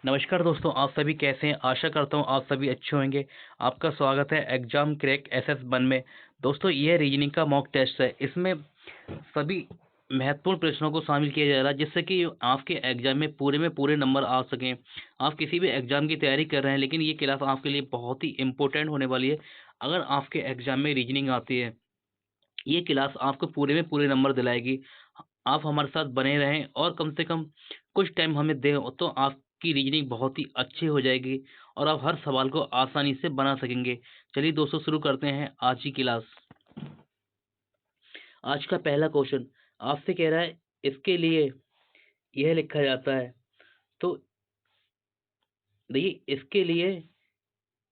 नमस्कार दोस्तों, आप सभी कैसे हैं? आशा करता हूँ आप सभी अच्छे होंगे। आपका स्वागत है एग्जाम क्रैक SS1 में। दोस्तों, ये रीजनिंग का मॉक टेस्ट है। इसमें सभी महत्वपूर्ण प्रश्नों को शामिल किया जा रहा है, जिससे कि आपके एग्जाम में पूरे नंबर आ सकें। आप किसी भी एग्जाम की तैयारी कर रहे हैं, लेकिन ये क्लास आपके लिए बहुत ही इंपॉर्टेंट होने वाली है। अगर आपके एग्जाम में रीजनिंग आती है, ये क्लास आपको पूरे नंबर दिलाएगी। आप हमारे साथ बने रहें और कम से कम कुछ टाइम हमें दें, तो आपकी रीजनिंग बहुत ही अच्छी हो जाएगी और आप हर सवाल को आसानी से बना सकेंगे। चलिए दोस्तों, शुरू करते हैं आज की क्लास। आज का पहला क्वेश्चन आपसे कह रहा है, इसके लिए यह लिखा जाता है। तो देखिए, इसके लिए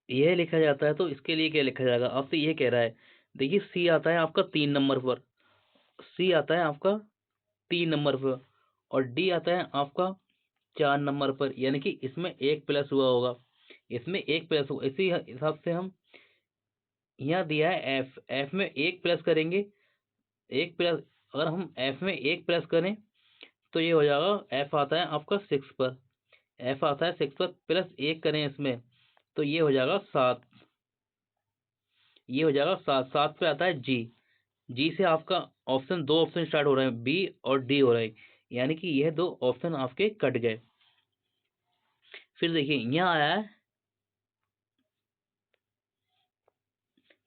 यह लिखा जाता है, तो इसके लिए क्या लिखा जाएगा? आपसे ये कह रहा है। देखिए, सी आता है आपका 3 नंबर पर। सी आता है आपका 3 नंबर पर और डी आता है आपका 4 नंबर पर, यानी कि इसमें एक प्लस हुआ होगा। इसमें एक प्लस हुआ, इसी हिसाब से हम यहाँ दिया है एफ। एफ में एक प्लस करेंगे, एक प्लस, अगर हम एफ में एक प्लस करें तो ये हो जाएगा, एफ आता है आपका 6 पर। एफ आता है 6 पर, प्लस एक करें इसमें तो ये हो जाएगा 7। ये हो जाएगा 7। 7 पे आता है जी। जी से आपका ऑप्शन, दो ऑप्शन स्टार्ट हो रहे हैं, बी और डी हो रहे हैं, यानी कि यह दो ऑप्शन आपके कट गए। फिर देखिए, यहाँ आया है,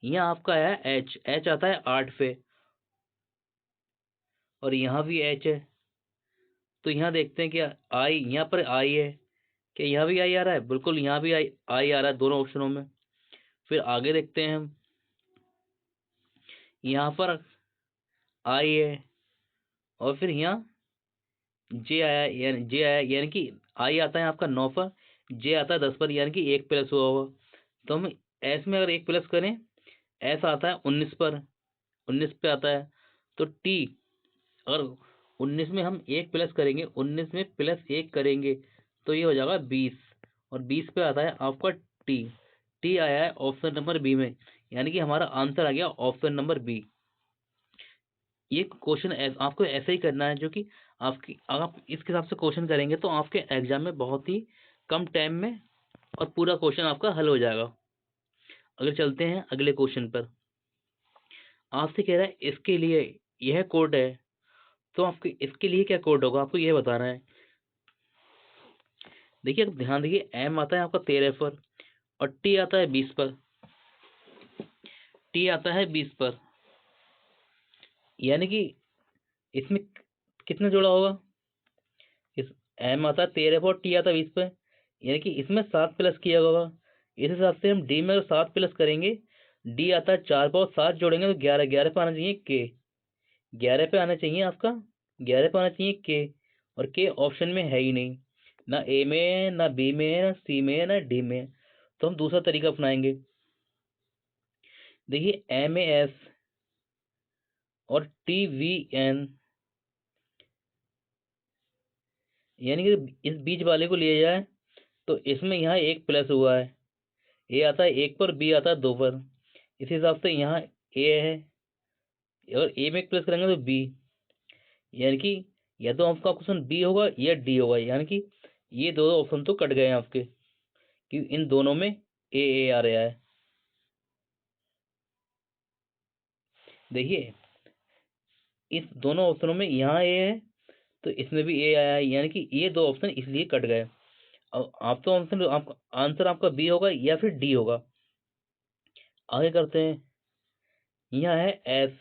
यहाँ आपका आया है एच। एच आता है 8 पे और यहाँ भी एच है। तो यहाँ देखते हैं कि आई, यहाँ पर आई है, क्या यहाँ भी आई आ रहा है? बिल्कुल, यहाँ भी आई आई आ रहा है दोनों ऑप्शनों में। फिर आगे देखते हैं हम, यहाँ पर आई है और फिर यहाँ जे आया, यानी जे आया, यानी कि आई आता है आपका 9 पर, जे आता है 10 पर, यानी कि एक प्लस हुआ होगा। तो हम एस में अगर एक प्लस करें, एस आता है 19 पर, 19 पे आता है। तो टी, अगर 19 में हम एक प्लस करेंगे, 19 में प्लस एक करेंगे तो ये हो जाएगा 20 और 20 पे आता है आपका टी। टी आया है ऑप्शन नंबर बी में, यानी कि हमारा आंसर आ गया ऑप्शन नंबर बी। ये क्वेश्चन आपको ऐसे ही करना है, जो कि आपकी, अगर आप इसके हिसाब से क्वेश्चन करेंगे तो आपके एग्जाम में बहुत ही कम टाइम में और पूरा क्वेश्चन आपका हल हो जाएगा। अगर चलते हैं अगले क्वेश्चन पर, आपसे कह रहा है इसके लिए यह कोड है, तो आपके इसके लिए क्या कोड होगा आपको यह बताना है। देखिए, ध्यान देखिए, एम आता है आपका 13 पर और टी आता है 20 पर। टी आता है 20 पर, यानी कि इसमें कितना जोड़ा होगा? इस एम आता है 13 पर और टी आता है 20 पर, यानी कि इसमें 7 प्लस किया होगा। इस हिसाब से हम डी में अगर 7 प्लस करेंगे, डी आता है 4 पर और 7 जोड़ेंगे तो 11। 11 पे आना चाहिए के। 11 पे आना चाहिए आपका, 11 पे आना चाहिए के, और के ऑप्शन में है ही नहीं, ना ए में है, ना बी में है, ना सी में है, ना डी में है। तो हम दूसरा तरीका अपनाएंगे। देखिए, एम ए एस और टी वी एन, यानी कि इस बीच वाले को लिया जाए तो इसमें यहाँ एक प्लस हुआ है। ए आता है 1 पर, बी आता है 2 पर। इस हिसाब से यहाँ ए है, अगर ए में एक प्लस करेंगे तो बी, यानी कि या तो आपका ऑप्शन बी होगा या डी होगा, यानी कि ये दो ऑप्शन तो कट गए हैं आपके, कि इन दोनों में ए आ रहा है। देखिए, इस दोनों ऑप्शनों में यहाँ ए है तो इसमें भी ए आया है, यानी कि ये दो ऑप्शन इसलिए कट गए। अब आप तो ऑप्शन, आपका आंसर आपका बी होगा या फिर डी होगा। आगे करते हैं, यहाँ है एस,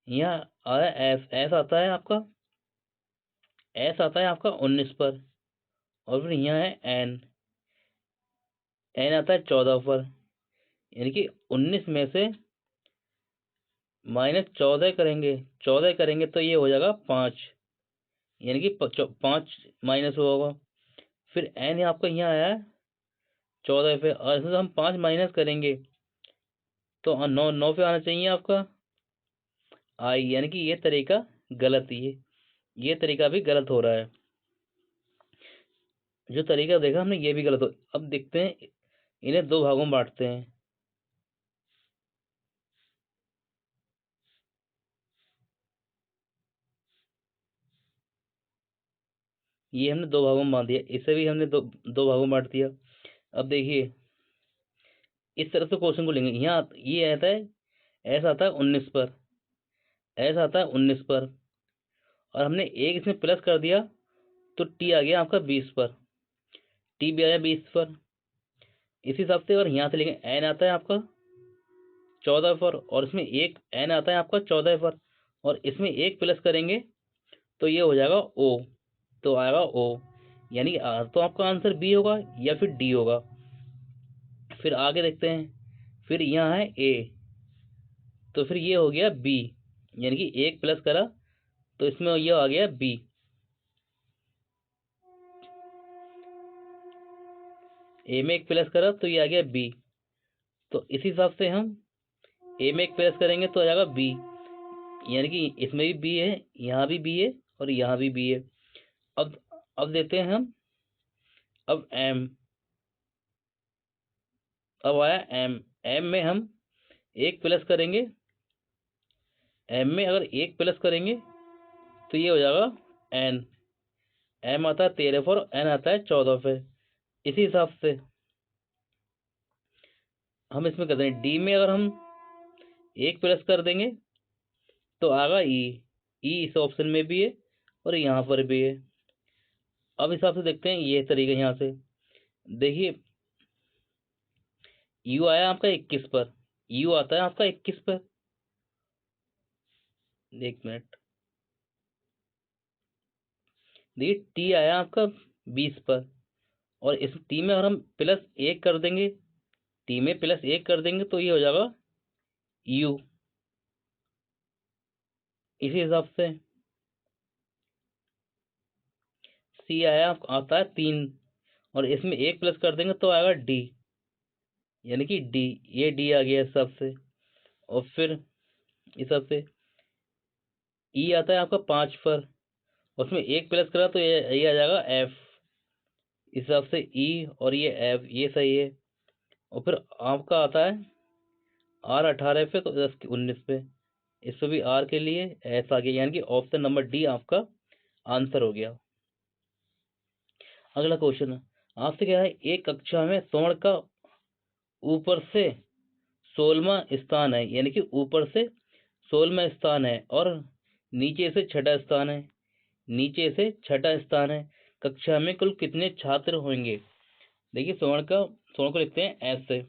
यहाँ आया एस। एस आता है आपका, एस आता है आपका 19 पर और फिर यहाँ है एन। एन आता है 14 पर, यानी कि 19 में से -14 करेंगे, 14 करेंगे तो ये हो जाएगा 5, यानी कि 5 माइनस होगा। फिर एन आपका यहाँ आया है 14 पे, और इसमें से हम 5 माइनस करेंगे तो 9, 9 पे आना चाहिए आपका आई, यानी कि ये तरीका गलत ही है। ये तरीका भी गलत हो रहा है, जो तरीका देखा हमने ये भी गलत हो। अब देखते हैं, इन्हें दो भागों में बांटते हैं। ये हमने दो भागों में बांट दिया, इसे भी हमने दो भागों में बांट दिया। अब देखिए इस तरह से क्वेश्चन को लेंगे। यहाँ ये आता है, ऐसा आता है 19 पर, ऐसा आता है 19 पर, और हमने एक इसमें प्लस कर दिया तो टी आ गया आपका 20 पर, टी भी आया 20 पर। इसी हिसाब से अगर यहाँ से लेंगे एन आता है आपका 14 पर, और इसमें एक एन आता है आपका 14 पर, और इसमें एक प्लस करेंगे तो ये हो जाएगा ओ, तो आएगा ओ, यानी तो आपका आंसर बी होगा या फिर डी होगा। फिर आगे देखते हैं, फिर यहाँ है ए, तो फिर ये हो गया बी, यानी कि एक प्लस करा तो इसमें ये आ गया बी। ए में एक प्लस करा तो ये आ गया बी, तो इस हिसाब से हम ए में एक प्लस करेंगे तो आ जाएगा बी, यानी कि इसमें भी बी है, यहाँ भी बी है, और यहाँ भी बी है। अब देते हैं हम, अब एम, अब आया एम, एम में हम एक प्लस करेंगे, एम में अगर एक प्लस करेंगे तो ये हो जाएगा एन, एम आता है 13 पर, एन आता है 14 पे। इसी हिसाब से हम इसमें कर देंगे, डी में अगर हम एक प्लस कर देंगे तो आएगा ई, ई इस ऑप्शन में भी है और यहाँ पर भी है। अब हिसाब से देखते हैं ये तरीका, यहाँ से देखिए यू आया आपका 21 पर, यू आता है आपका 21 पर, एक मिनट, देखिए टी आया आपका 20 पर, और इस टी में अगर हम प्लस एक कर देंगे, टी में प्लस एक कर देंगे तो ये हो जाएगा यू। इसी हिसाब से सी आया आता है 3, और इसमें एक प्लस कर देंगे तो आएगा डी, यानी कि डी, ये डी आ गया इस हिसाब से। और फिर इस हिसाब से ई आता है आपका 5 पर, उसमें एक प्लस करा तो ये आ जाएगा एफ, इस हिसाब से ई और ये एफ, ये सही है। और फिर आपका आता है आर 18 पे तो 19 पे, इस पे भी आर के लिए एस आ गया, यानी कि ऑप्शन नंबर डी आपका आंसर हो गया। अगला क्वेश्चन आपसे क्या है, एक कक्षा में स्वर्ण का ऊपर से 16वां स्थान है, यानी कि ऊपर से 16वां स्थान है और नीचे से छठा स्थान है, नीचे से छठा स्थान है, कक्षा में कुल कितने छात्र होंगे। देखिए स्वर्ण को लिखते हैं ऐसे,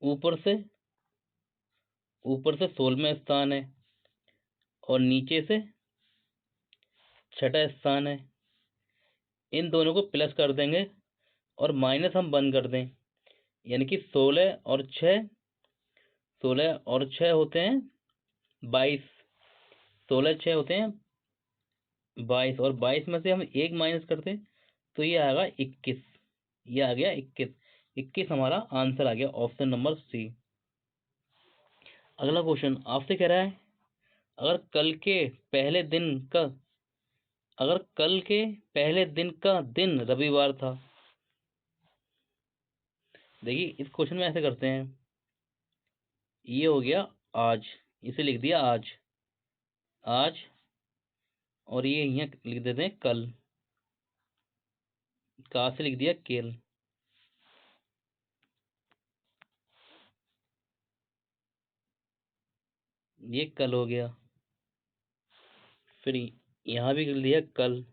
ऊपर से 16वां स्थान है और नीचे से छठा स्थान है, इन दोनों को प्लस कर देंगे और माइनस हम बंद कर दें, यानी कि 16 और 6 होते हैं 22, 16 6 होते हैं 22, और 22 में से हम एक माइनस करते हैं तो ये आएगा 21, ये आ गया 21, 21 हमारा आंसर आ गया, ऑप्शन नंबर सी। अगला क्वेश्चन आपसे कह रहा है, अगर कल के पहले दिन का दिन रविवार था। देखिए इस क्वेश्चन में ऐसे करते हैं, ये हो गया आज, इसे लिख दिया आज, और ये यहाँ लिख देते हैं कल, का से लिख दिया केल, ये कल हो गया। फिर यहाँ भी लिख दिया कल,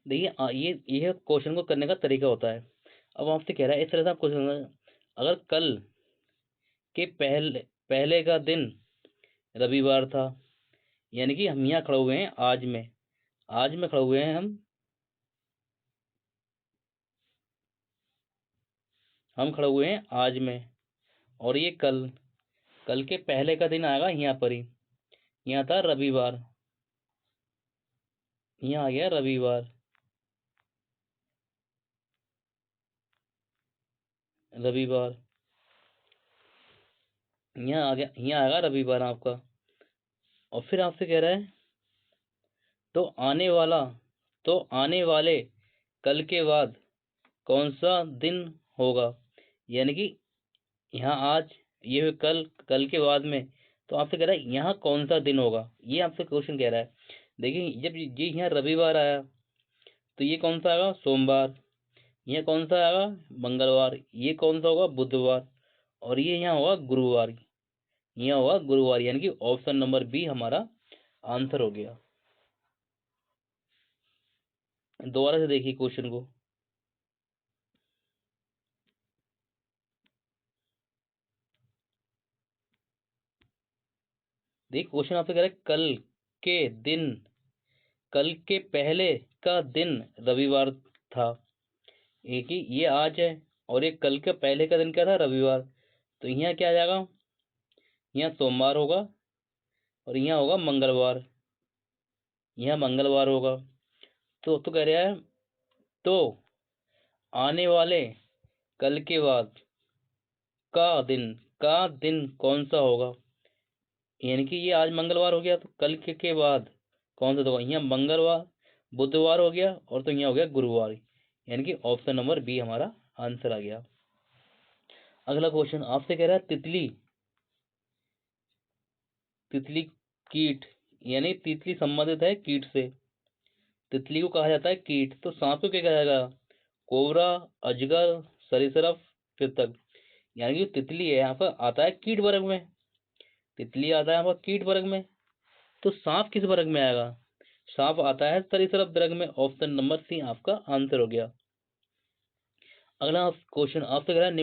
देखिए ये क्वेश्चन को करने का तरीका होता है। अब आपसे कह रहा है इस तरह से आप क्वेश्चन, अगर कल के पहले का दिन रविवार था, यानी कि हम यहाँ खड़े हुए हैं आज में खड़े हुए हैं हम खड़े हुए हैं आज में, और ये कल के पहले का दिन आएगा यहाँ पर ही, यहाँ था रविवार, यहाँ आ गया रविवार, यहाँ आ गया, यहाँ आएगा रविवार आपका। और फिर आपसे कह रहा है, तो आने वाले कल के बाद कौन सा दिन होगा, यानी कि यहाँ आज ये हुए कल, कल के बाद में, तो आपसे कह रहा है यहाँ कौन सा दिन होगा, ये आपसे क्वेश्चन कह रहा है। देखिए जब ये यहाँ रविवार आया तो ये कौन सा आएगा, सोमवार। यहाँ कौन सा आएगा, मंगलवार। ये कौन सा होगा, बुधवार। और ये यहाँ होगा गुरुवार। यहाँ होगा गुरुवार, यानी कि ऑप्शन नंबर बी हमारा आंसर हो गया। दोबारा से देखिए क्वेश्चन को। देखिए क्वेश्चन आपसे कह रहा है के दिन कल के पहले का दिन रविवार था। एक ही ये आज है, और ये कल के पहले का दिन क्या था, रविवार। तो यहाँ क्या आ जाएगा, यहाँ सोमवार होगा, और यहाँ होगा मंगलवार। यहाँ मंगलवार होगा। तो कह रहा है तो आने वाले कल के बाद का दिन कौन सा होगा, यानी कि ये आज मंगलवार हो गया, तो कल के बाद कौन सा होगा, यहाँ मंगलवार, बुधवार हो गया, और तो यहाँ हो गया गुरुवार, यानी कि ऑप्शन नंबर बी हमारा आंसर आ गया। अगला क्वेश्चन आपसे कह रहा है तितली तितली कीट, यानी तितली संबंधित है कीट से। तितली को कहा जाता है कीट, तो सांप को क्या कहा जाएगा, कोबरा, अजगर, सरीसृप, कृंतक। यानी कि तितली है यहाँ पर आता है कीट वर्ग में। तितली आता है यहाँ पर कीट वर्ग में, तो सांप किस वर्ग में आएगा, सांप आता है सरीसृप वर्ग में। ऑप्शन नंबर सी आपका आंसर हो गया। अगला क्वेश्चन आपसे कह रहा है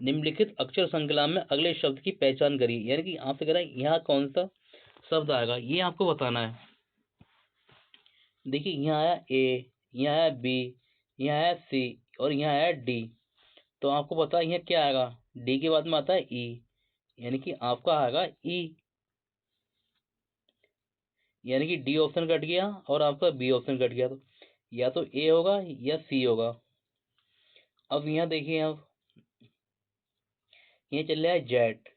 निम्नलिखित अक्षर संकलन में अगले शब्द की पहचान करिए, यानी कि आपसे कह रहा है यहाँ कौन सा शब्द आएगा, ये आपको बताना है। देखिए यहाँ आया ए, यहाँ आया बी, यहाँ आया सी, और यहाँ आया डी। तो आपको पता है यहाँ क्या आएगा, डी के बाद में आता है ई, यानी कि आपका आएगा ई, यानी कि डी ऑप्शन कट गया और आपका बी ऑप्शन कट गया। तो या तो ए होगा या सी होगा। अब यहाँ देखिए, अब ये चल रहा है जेड।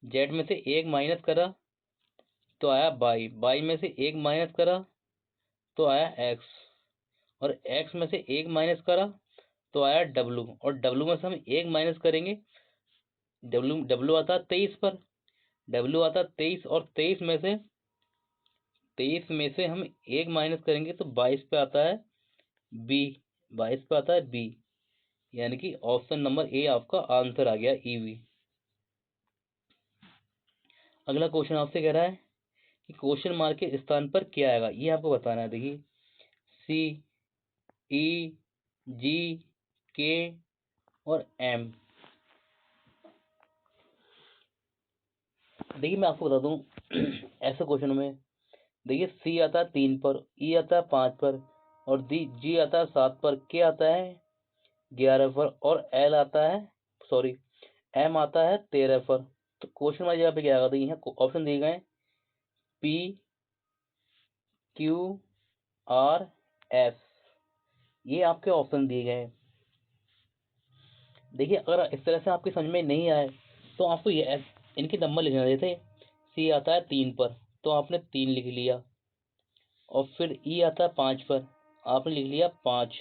जेड में से एक माइनस करा तो आया बाई, बाई में से एक माइनस करा तो आया एक्स, और एक्स में से एक माइनस करा तो आया डब्लू, और डब्लू में से हम एक माइनस करेंगे, डब्लू डब्लू आता है 23 पर, डब्लू आता है 23, और 23 में से हम एक माइनस करेंगे तो 22 पे आता है बी, 22 पे आता है बी, यानी कि ऑप्शन नंबर ए आपका आंसर आ गया, ईवी। अगला क्वेश्चन आपसे कह रहा है कि क्वेश्चन मार्क के स्थान पर क्या आएगा, ये आपको बताना है। देखिए सी, ई, जी, के और एम। देखिए मैं आपको बता दूं ऐसे क्वेश्चन में, देखिए सी आता है 3 पर, ई आता है 5 पर, और जी आता है 7 पर, के आता है 11 पर, और एल आता है, सॉरी, एम आता है 13 पर। तो क्वेश्चन वाइज यहाँ पे क्या आएगा, देखिए यहाँ ऑप्शन दिए गए पी, क्यू, आर, एस, ये आपके ऑप्शन दिए गए हैं। देखिए अगर इस तरह से आपकी समझ में नहीं आए तो आपको ये इनके नंबर लिखना, जैसे सी आता है 3 पर तो आपने 3 लिख लिया, और फिर ई आता है 5 पर, आपने लिख लिया 5।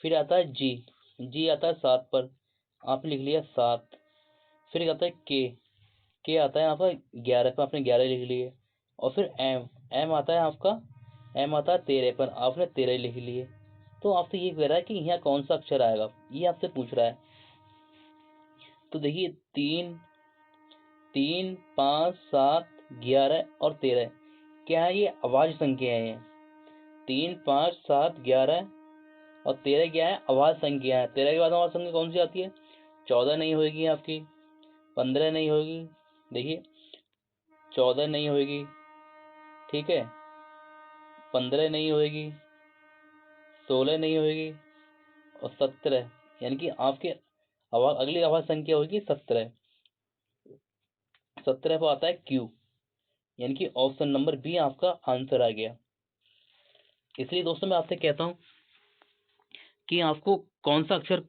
फिर आता है जी, जी आता है 7 पर, आपने लिख लिया 7। फिर आता है के आता है यहाँ पर 11 पर, आपने 11 लिख लिए। और फिर एम, एम आता है आपका, एम आता है 13 पर, आपने 13 लिख लिए। तो आपसे ये कह रहा है कि यहाँ कौन सा अक्षर आएगा, ये आपसे पूछ रहा है। तो देखिए 3, 3, 5, 7, 11 और 13 क्या है, ये अभाज्य संख्या है। 3, 5, 7, 11 और 13 क्या है, अभाज्य संख्या है। 13 के बाद अभाज्य संख्या कौन सी आती है, 14 नहीं होगी आपकी, 15 नहीं होगी, देखिए 14 नहीं होगी, ठीक है, 15 नहीं होगी, 16 नहीं होगी, और 17, यानी कि आपके अगली अभाज्य संख्या होगी 17। 17 पर आता है क्यू, यानी कि ऑप्शन नंबर बी आपका आंसर आ गया। इसलिए दोस्तों मैं आपसे कहता हूं कि आपको कौन सा अक्षर,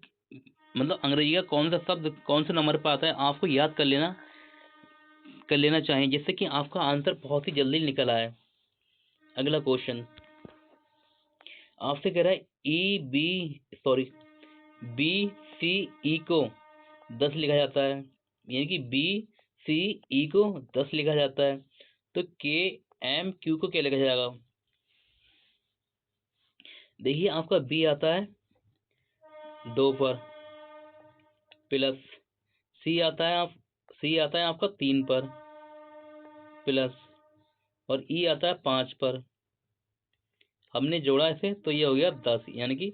मतलब अंग्रेजी का कौन सा शब्द कौन से नंबर पर आता है, आपको याद कर लेना चाहिए, जिससे कि आपका आंसर बहुत ही जल्दी निकल आए। अगला क्वेश्चन आपसे कह रहा है बी सी ई को 10 लिखा जाता है, यानी कि बी सी ई को 10 लिखा जाता है, तो के एम क्यू को क्या लिखा जाएगा? देखिए आपका बी आता है 2 पर, प्लस सी आता है आपका 3 पर, प्लस और ई आता है 5 पर। हमने जोड़ा इसे तो ये हो गया 10, यानी कि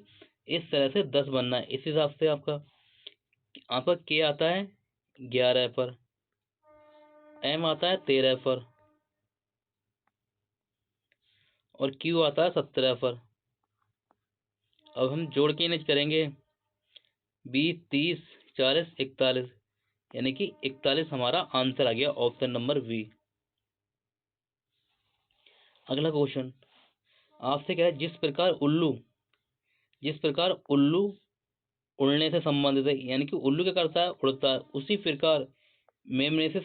इस तरह से 10 बनना है। इस हिसाब से आपका के आता है 11 पर, एम आता है 13 पर, और क्यू आता है 17 पर। अब हम जोड़ के इन्हें करेंगे, 20 30 40 41, यानी कि 41 हमारा आंसर आ गया, ऑप्शन नंबर बी। अगला क्वेश्चन आपसे क्या है, जिस प्रकार उल्लू उड़ने से संबंधित है, यानी कि उल्लू क्या करता है? उड़ता है। उसी प्रकार मेमने से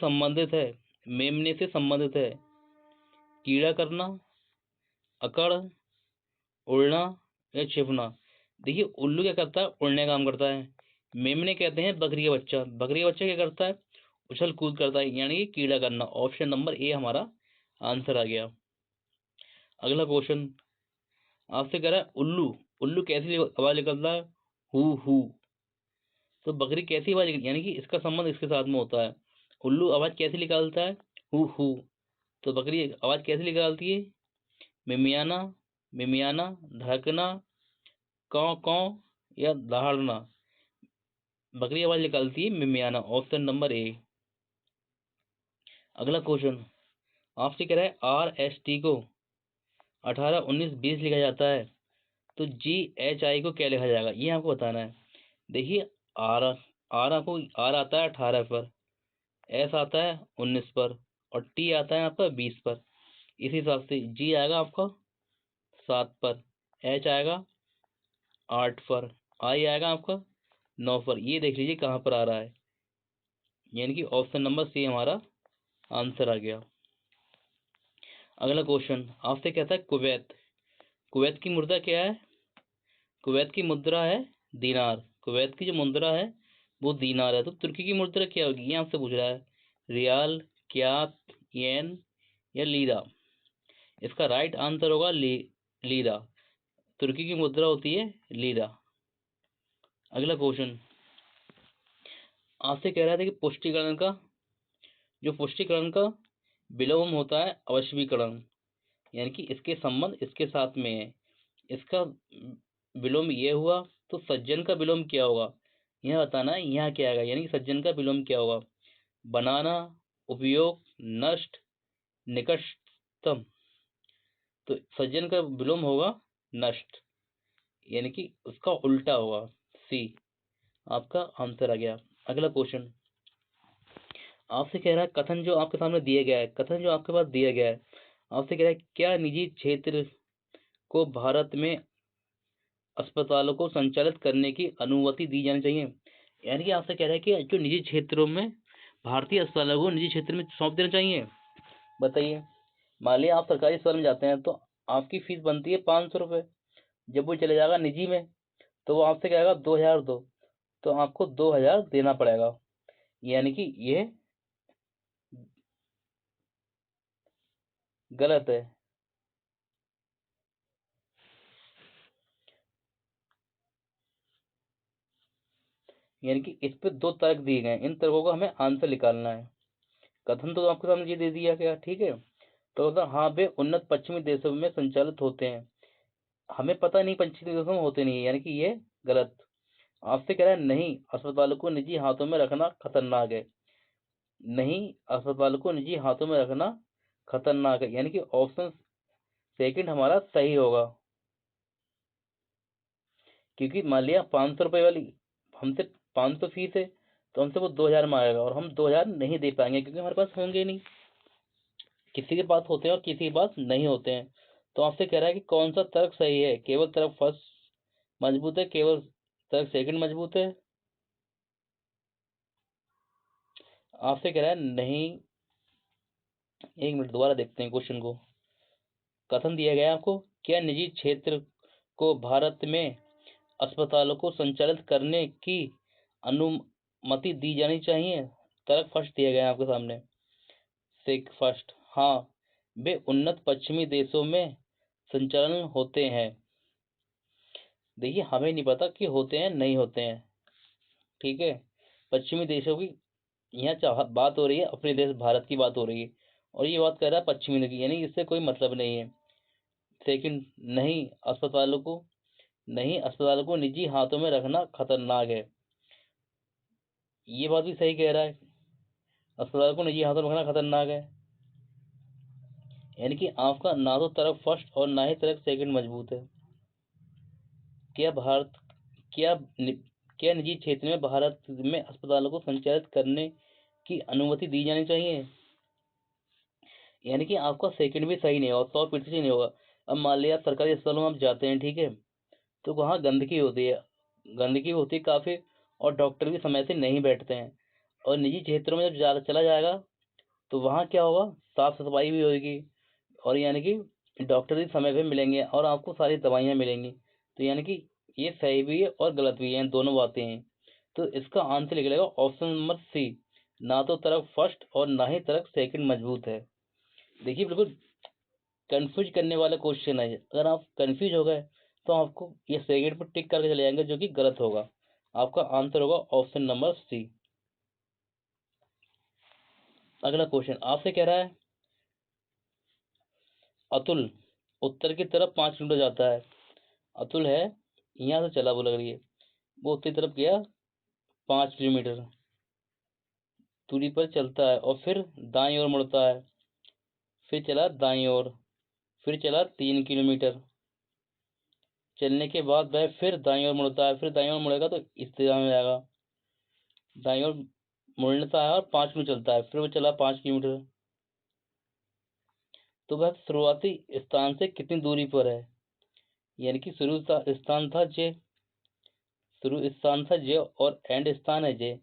संबंधित है कीड़ा करना, अकड़, उड़ना या छिपना। देखिए उल्लू क्या करता है? उड़ने का काम करता है। मेमने कहते हैं बकरी का बच्चा क्या करता है? उछल कूद करता है, यानी कि कीड़ा करना। ऑप्शन नंबर ए हमारा आंसर आ गया। अगला क्वेश्चन आपसे कह रहा है, उल्लू कैसी आवाज निकलता है? हु। तो बकरी कैसी आवाज, यानी कि इसका संबंध इसके साथ में होता है। उल्लू आवाज कैसे निकालता है? हु। तो बकरी आवाज कैसे निकालती है? मिमियाना, धड़कना, कौ कौ या दहाड़ना। बकरी आवाज निकालती है मिमियाना, ऑप्शन नंबर ए। अगला क्वेश्चन आपसे कह रहा है, RST को 18 19 20 लिखा जाता है, तो GHI को क्या लिखा जाएगा? ये आपको बताना है। देखिए आर आर आता है 18 पर, एस आता है 19 पर, और टी आता है आपका 20 पर। इस हिसाब से जी आएगा आपका 7 पर, एच आएगा 8 पर, आई आएगा आपका 9 पर। ये देख लीजिए कहाँ पर आ रहा है, यानी कि ऑप्शन नंबर सी हमारा आंसर आ गया। अगला क्वेश्चन आपसे कहता है, कुवैत की मुद्रा क्या है? कुवैत की मुद्रा है दीनार। कुवैत की जो मुद्रा है वो दीनार है। तो तुर्की की मुद्रा क्या होगी? ये आपसे पूछ रहा है। रियाल, क्यात, येन या लीरा। इसका राइट आंसर होगा लीरा। तुर्की की मुद्रा होती है लीरा। अगला क्वेश्चन आपसे कह रहा था कि पुष्टिकरण का विलोम होता है अवश्वीकरण, यानी कि इसके संबंध इसके साथ में है। इसका विलोम ये हुआ, तो सज्जन का विलोम क्या होगा? यह बताना है यहाँ क्या आएगा, यानी कि सज्जन का विलोम क्या होगा? बनाना, उपयोग, नष्ट, निकटतम। तो सज्जन का विलोम होगा नष्ट, यानी कि उसका उल्टा होगा, सी आपका आंसर आ गया। अगला क्वेश्चन आपसे कह रहा है, कथन जो आपके पास दिया गया है, आपसे कह रहा है, क्या निजी क्षेत्र को भारत में अस्पतालों को संचालित करने की अनुमति दी जानी चाहिए? यानी कि आपसे कह रहा है कि जो निजी क्षेत्रों में भारतीय अस्पतालों को निजी क्षेत्र में सौंप देना चाहिए। बताइए, मान लिया आप सरकारी अस्पताल में जाते हैं तो आपकी फीस बनती है 500 रुपये। जब वो चले जाएगा निजी में तो वो आपसे कहेगा 2000 दो, तो आपको 2000 देना पड़ेगा, यानी कि ये गलत है। यानी कि इस पे 2 तर्क दिए गए हैं, इन तर्कों का हमें आंसर निकालना है। कथन तो आपके सामने ये दे दिया गया, ठीक है। तो मतलब हाँ वे उन्नत पश्चिमी देशों में संचालित होते हैं, हमें पता नहीं पश्चिमी देशों में होते नहीं है, यानी कि ये गलत। आपसे कह रहा है, नहीं अस्पतालों को निजी हाथों में रखना खतरनाक है। नहीं अस्पतालों को निजी हाथों में रखना खतरनाक है, यानी कि ऑप्शन सेकंड हमारा सही होगा। क्योंकि मान लिया 500 रुपये वाली हमसे 500 फीस है, तो हमसे वो 2000 मांगेगा और हम 2000 नहीं दे पाएंगे, क्योंकि हमारे पास होंगे नहीं। किसी के पास होते हैं और किसी के पास नहीं होते हैं। तो आपसे कह रहा है कि कौन सा तर्क सही है? केवल तर्क फर्स्ट मजबूत है, केवल तर्क सेकंड मजबूत है। आपसे कह रहा है नहीं, 1 मिनट दोबारा देखते हैं क्वेश्चन को। कथन दिया गया है आपको, क्या निजी क्षेत्र को भारत में अस्पतालों को संचालित करने की अनुमति दी जानी चाहिए। तर्क फर्स्ट दिया गया है आपके सामने। सेक फर्स्ट, हाँ वे उन्नत पश्चिमी देशों में संचालन होते हैं। देखिए हमें नहीं पता कि होते हैं नहीं होते हैं, ठीक है। पश्चिमी देशों की यहाँ बात हो रही है, अपने देश भारत की बात हो रही है, और ये बात कर रहा है पश्चिमी देश की, यानी इससे कोई मतलब नहीं है। सेकंड, नहीं अस्पतालों को निजी हाथों में रखना खतरनाक है। ये बात भी सही कह रहा है, अस्पताल को निजी हाथों में रखना खतरनाक है। यानी कि आपका ना तो तरफ फर्स्ट और ना ही तरफ सेकंड मजबूत है। क्या भारत क्या नि- क्या निजी क्षेत्र में भारत में अस्पतालों को संचालित करने की अनुमति दी जानी चाहिए। यानी कि आपका सेकंड भी सही नहीं होगा, 100% नहीं होगा। अब मान लिया आप सरकारी अस्पतालों में आप जाते हैं, ठीक है, तो वहाँ गंदगी होती है, गंदगी होती है काफी, और डॉक्टर भी समय से नहीं बैठते हैं। और निजी क्षेत्रों में जब चला जाएगा तो वहाँ क्या होगा, साफ सफाई भी होगी, और यानी कि डॉक्टर भी समय पे मिलेंगे और आपको सारी दवाइयाँ मिलेंगी। तो यानी कि ये सही भी है और गलत भी है, दोनों बातें हैं। तो इसका आंसर निकलेगा ऑप्शन नंबर सी, ना तो तरफ फर्स्ट और ना ही तरफ सेकंड मजबूत है। देखिए बिल्कुल कंफ्यूज करने वाला क्वेश्चन है, अगर आप कंफ्यूज हो गए तो आपको ये सेकंड पर टिक करके चले जाएंगे, जो कि गलत होगा। आपका आंसर होगा ऑप्शन नंबर सी। अगला क्वेश्चन आपसे कह रहा है, अतुल उत्तर की तरफ 5 किलोमीटर जाता है। अतुल है, यहाँ से चला, वो लग रही है, वो उत्तरी तरफ गया 5 किलोमीटर दूरी पर चलता है, और फिर दाईं ओर मुड़ता है, फिर चला दाईं ओर, फिर चला 3 किलोमीटर चलने के बाद वह फिर दाईं ओर मुड़ता है, फिर दाईं ओर मुड़ेगा तो इस दिशा में जाएगा, दाईं ओर मुड़ता है और 5 किलोमीटर चलता है, फिर वो चला 5 किलोमीटर। तो वह शुरुआती स्थान से कितनी दूरी पर है। यानी कि शुरू स्थान था जे और एंड स्थान है जे,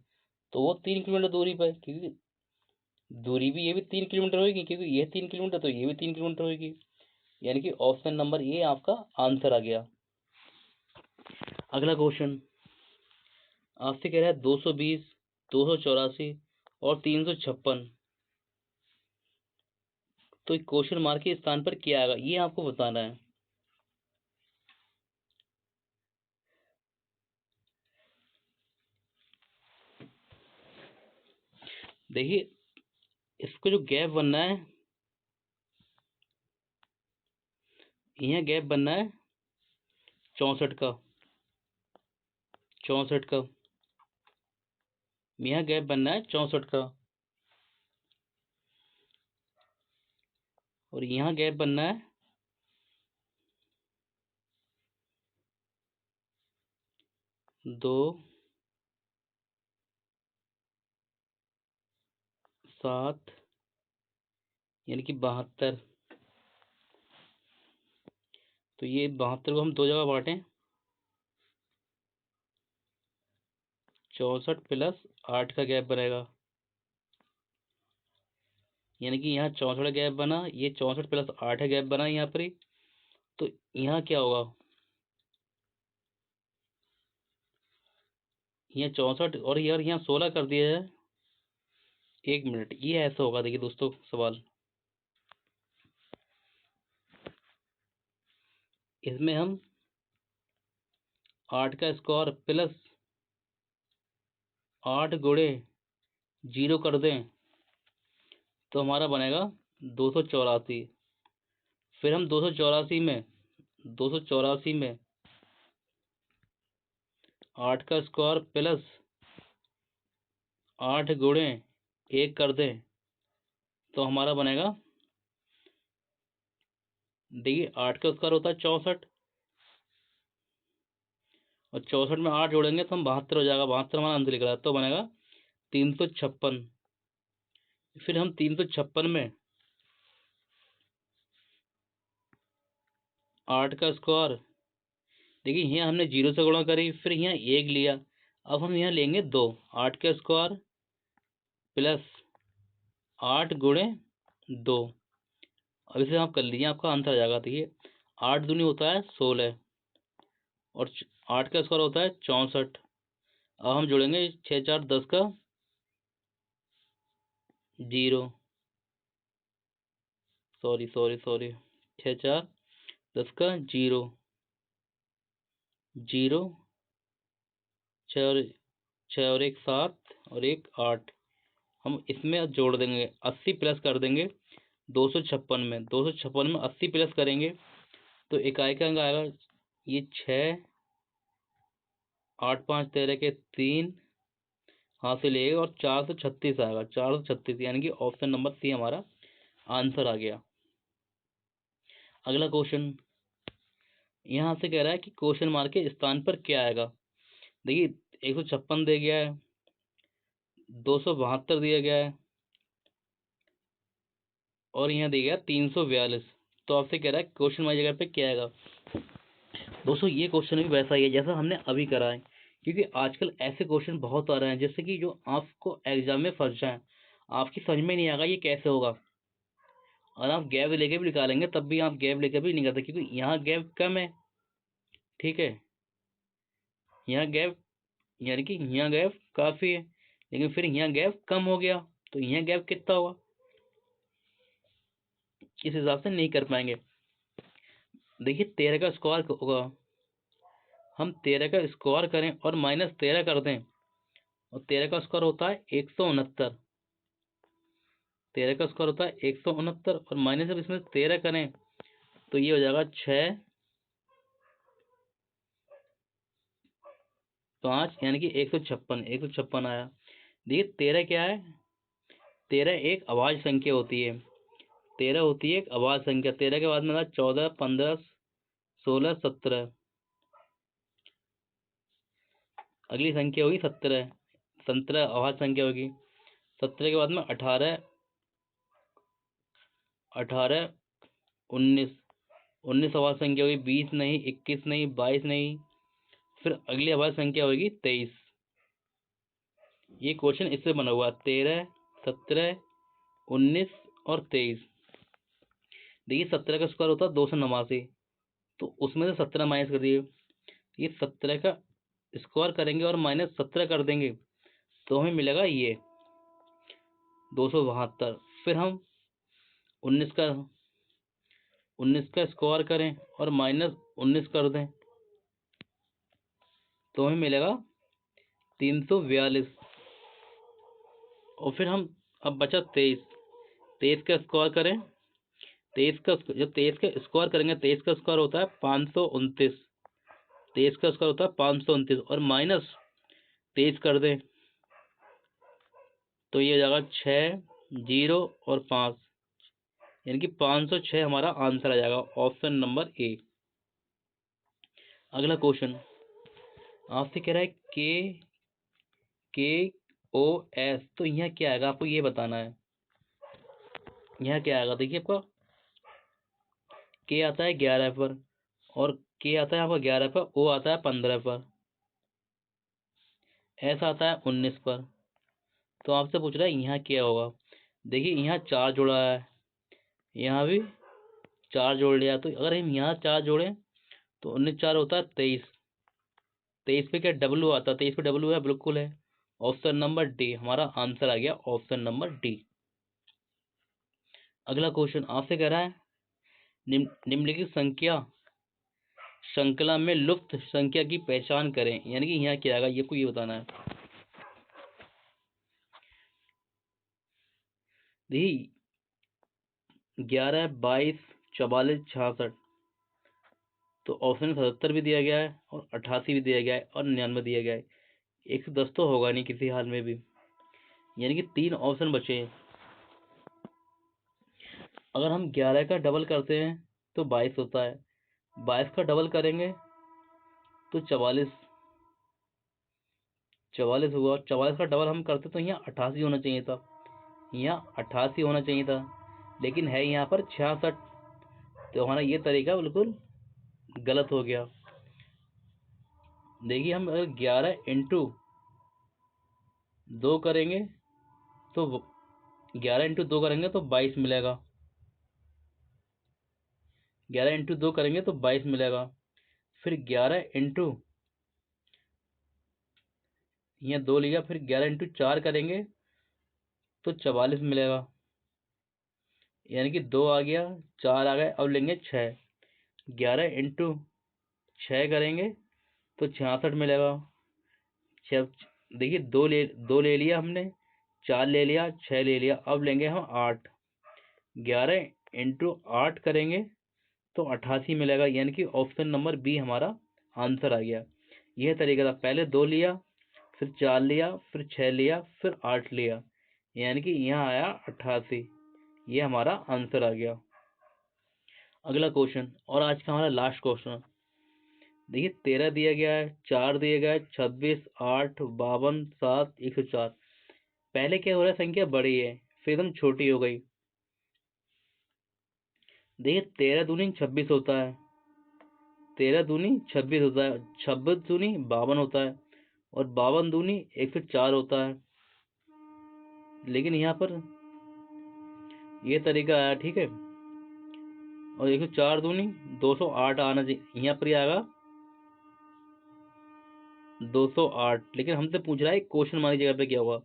तो वो 3 किलोमीटर दूरी पर है, क्योंकि दूरी भी ये भी 3 किलोमीटर होगी, क्योंकि ये 3 किलोमीटर तो ये भी 3 किलोमीटर होगी। यानी कि ऑप्शन नंबर ए आपका आंसर आ गया। अगला क्वेश्चन आपसे कह रहा है 220, 284 और 356, तो क्वेश्चन मार्क के स्थान पर क्या आएगा ये आपको बताना है। देखिए इसको जो गैप बनना है, यहाँ गैप बनना है 64 का, 64 का, यहाँ गैप बनना है 64 का, और यहाँ गैप बनना है 2, 7, यानी कि 72। तो ये 72 को हम दो जगह बांटें, 64 प्लस 8 का गैप बनेगा, यानी कि यहाँ 64 गैप बना, ये 64 प्लस 8 है गैप बना यहाँ पर ही। तो यहाँ क्या होगा, यहाँ 64 और यार यहाँ 16 कर दिया है। 1 मिनट, ये ऐसा होगा, देखिए दोस्तों सवाल, इसमें हम 8 का स्क्वायर प्लस 8 गुणे 0 कर दें तो हमारा बनेगा 284। फिर हम 284 में 8 का स्क्वायर प्लस 8 गुणे 1 कर दें तो हमारा बनेगा, देखिए 8 का स्क्वायर होता है 64, और 64 में 8 जोड़ेंगे तो हम 72 हो जाएगा, 72 हमारा आंसर निकला, तो बनेगा 356। फिर हम 356 में 8 का स्क्वायर, देखिए यहाँ हमने 0 से गुणा करी, फिर यहाँ 1 लिया, अब हम यहाँ लेंगे 2, 8 का स्क्वायर प्लस 8 गुणे 2, अब इसे आप कर लीजिए, आपका आंसर आ जाएगा। देखिए 8 दूनी होता है 16, और 8 का स्क्वायर होता है 64, अब हम जोड़ेंगे 6 4 10 का 0, सॉरी सॉरी सॉरी, 6 4 10 का 0 0, 6 और 1 7 और 1 8। हम इसमें अब जोड़ देंगे, 80 प्लस कर देंगे 256 में, 256 में 80 प्लस करेंगे तो इकाई का अंक आएगा ये 6, 8 5 13 के 3 हासिल है और 436 आएगा, 436, यानी कि ऑप्शन नंबर सी हमारा आंसर आ गया। अगला क्वेश्चन यहाँ से कह रहा है कि क्वेश्चन मार्क के स्थान पर क्या आएगा। देखिए 156 दे गया है, 272 दिया गया है और यहाँ दिया गया 342। तो आपसे कह रहा है क्वेश्चन वाली जगह पे क्या आएगा। दोस्तों ये क्वेश्चन भी वैसा ही है जैसा हमने अभी करा है, क्योंकि आजकल ऐसे क्वेश्चन बहुत आ रहे हैं जिससे कि जो आपको एग्जाम में फंस जाए, आपकी समझ में नहीं आएगा ये कैसे होगा, और आप गैप लेके भी निकालेंगे तब भी आप गैप लेकर भी नहीं करते, क्योंकि यहाँ गैप कम है। ठीक है, यहाँ गैप यानी कि यहाँ गैप काफ़ी है, लेकिन फिर यहाँ गैप कम हो गया तो यहाँ गैप कितना होगा, इस हिसाब से नहीं कर पाएंगे। देखिए 13 का स्क्वायर होगा, हम 13 का स्क्वायर करें और -13 कर दें, और 13 का स्क्वायर होता है 169, 13 का स्क्वायर होता है 169 और माइनस जब इसमें 13 करें तो ये हो जाएगा 6 5, यानी कि 156 आया। देखिए 13 क्या है, 13 एक अभाज्य संख्या होती है, 13 होती है एक अभाज्य संख्या। 13 के बाद में आता 14 15 16 17, अगली संख्या होगी 17, 17 अभाज्य संख्या होगी। 17 के बाद में 18 18 19, 19 अभाज्य संख्या होगी। 20 नहीं, 21 नहीं, 22 नहीं, फिर अगली अभाज्य संख्या होगी 23। ये क्वेश्चन इससे बना हुआ 13 17 19 और 23। देखिए 17 का स्क्वायर होता है 289, तो उसमें से 17 माइनस कर दिए। ये 17 का स्क्वायर करेंगे और -17 कर देंगे तो हमें मिलेगा ये 272। फिर हम 19 का 19 का स्क्वायर करें और -19 कर दें तो हमें मिलेगा 342। और फिर हम अब बचा 23, 23 का स्क्वायर करें, 23 का जब 23 का स्क्वायर करेंगे 23 का स्क्वायर होता है 529, 23 का स्क्वायर होता है 529 और -23 कर दें तो ये हो जाएगा 6 0 और 5, यानी कि 506 हमारा आंसर आ जाएगा, ऑप्शन नंबर ए। अगला क्वेश्चन आपसे कह रहा है के ओ एस, तो यहाँ क्या आएगा आपको ये बताना है। यहाँ क्या आएगा, देखिए आपका के आता है 11 पर, और के आता है आपका 11 पर, ओ आता है 15 पर, एस आता है 19 पर। तो आपसे पूछ रहा है यहाँ क्या होगा। देखिए यहाँ 4 जोड़ा है, यहाँ भी 4 जोड़ लिया, तो अगर हम यहाँ 4 जोड़ें तो 19 4 होता है 23, 23 पे क्या डब्लू आता है, 23 पे डब्लू है, बिल्कुल है। ऑप्शन नंबर डी हमारा आंसर आ गया, ऑप्शन नंबर डी। अगला क्वेश्चन आपसे कह रहा है निम्नलिखित संख्या श्रृंखला में लुप्त संख्या की पहचान करें, यानी कि यहाँ क्या आएगा ये को ये बताना है। देखिए 11 22 44 66, तो ऑप्शन में 77 भी दिया गया है और 88 भी दिया गया है और 99 दिया गया है। 110 तो होगा नहीं किसी हाल में भी, यानी कि 3 ऑप्शन बचे हैं। अगर हम 11 का डबल करते हैं तो 22 होता है, 22 का डबल करेंगे तो 44 44 हुआ, 44 का डबल हम करते तो यहाँ 88 होना चाहिए था, यहाँ 88 होना चाहिए था, लेकिन है यहाँ पर 66। तो हमारा ये तरीका बिल्कुल गलत हो गया। देखिए हम अगर 11 इंटू 2 करेंगे तो 11 इंटू 2 करेंगे तो 22 मिलेगा, 11 इंटू 2 करेंगे तो 22 मिलेगा। फिर 11 इंटू यहाँ 2 लिया, फिर 11 इंटू 4 करेंगे तो 44 मिलेगा, यानी कि 2 आ गया, 4 आ गए। अब लेंगे 6, 11 इंटू 6 करेंगे तो 66 मिलेगा। छः, देखिए 2 ले लिया हमने, 4 ले लिया, 6 ले लिया। अब लेंगे हम 8, 11 इंटू 8 करेंगे तो 88 मिलेगा, यानी कि ऑप्शन नंबर बी हमारा आंसर आ गया। यह तरीका था, पहले 2 लिया, फिर 4 लिया, फिर 6 लिया, फिर 8 लिया, यानी कि यहाँ आया 88। ये हमारा आंसर आ गया। अगला क्वेश्चन, और आज का हमारा लास्ट क्वेश्चन। देखिए 13 दिया गया है, 4 दिया गया है, 26, 8, 52, 7, 104। पहले क्या हो रहा है, संख्या बड़ी है, फिर एकदम छोटी हो गई। देखिए 13 दूनी 26 होता है, 13 दूनी 26 होता है, 26 दूनी 52 होता है, और 52 दूनी 104 होता है। लेकिन यहाँ पर ये तरीका आया, ठीक है, और 104 दूनी 208 आना चाहिए, यहाँ पर आएगा 208। लेकिन हमसे पूछ रहा है क्वेश्चन मार्क जगह पे क्या होगा,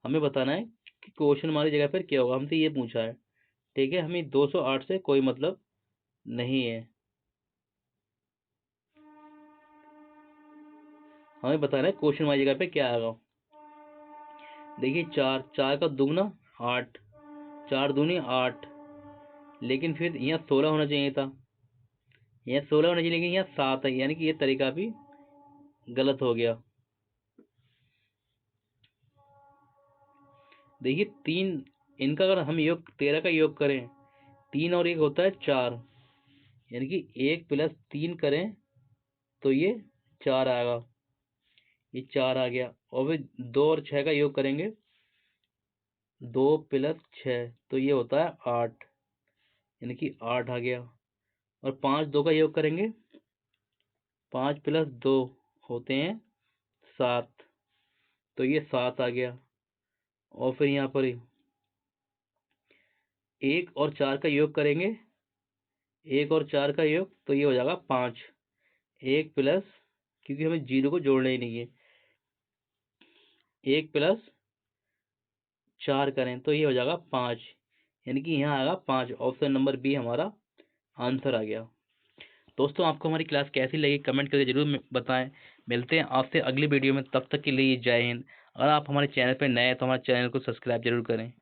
हमें बताना है कि क्वेश्चन मार्क जगह पर क्या होगा, हमसे ये पूछा है। ठीक है, हमें 208 से कोई मतलब नहीं है, हमें बताना है क्वेश्चन मार्क जगह पे क्या आएगा। देखिए 4, 4 का दुगना 8, 4 दूनी 8, लेकिन फिर यहाँ 16 होना चाहिए था, यहाँ 16 होना चाहिए, लेकिन यहाँ 7 है, यानी कि ये तरीका भी गलत हो गया। देखिए 3, इनका अगर हम योग 13 का योग करें, 3 और 1 होता है 4, यानी कि 1 प्लस 3 करें तो ये 4 आएगा, ये 4 आ गया। और फिर 2 और 6 का योग करेंगे, 2 प्लस 6 तो ये होता है 8, यानी कि 8 आ गया। और 5, 2 का योग करेंगे, 5 प्लस 2 होते हैं 7, तो ये 7 आ गया। और फिर यहाँ पर 1 और 4 का योग करेंगे, 1 और 4 का योग तो ये हो जाएगा 5, 1 प्लस, क्योंकि हमें 0 को जोड़ना ही नहीं है, 1 प्लस 4 करें तो ये हो जाएगा 5, यानी कि यहाँ आएगा 5। ऑप्शन नंबर बी हमारा आंसर आ गया। दोस्तों आपको हमारी क्लास कैसी लगी कमेंट करके जरूर बताएं। मिलते हैं आपसे अगली वीडियो में, तब तक के लिए जय हिंद। अगर आप हमारे चैनल पर नए हैं तो हमारे चैनल को सब्सक्राइब जरूर करें।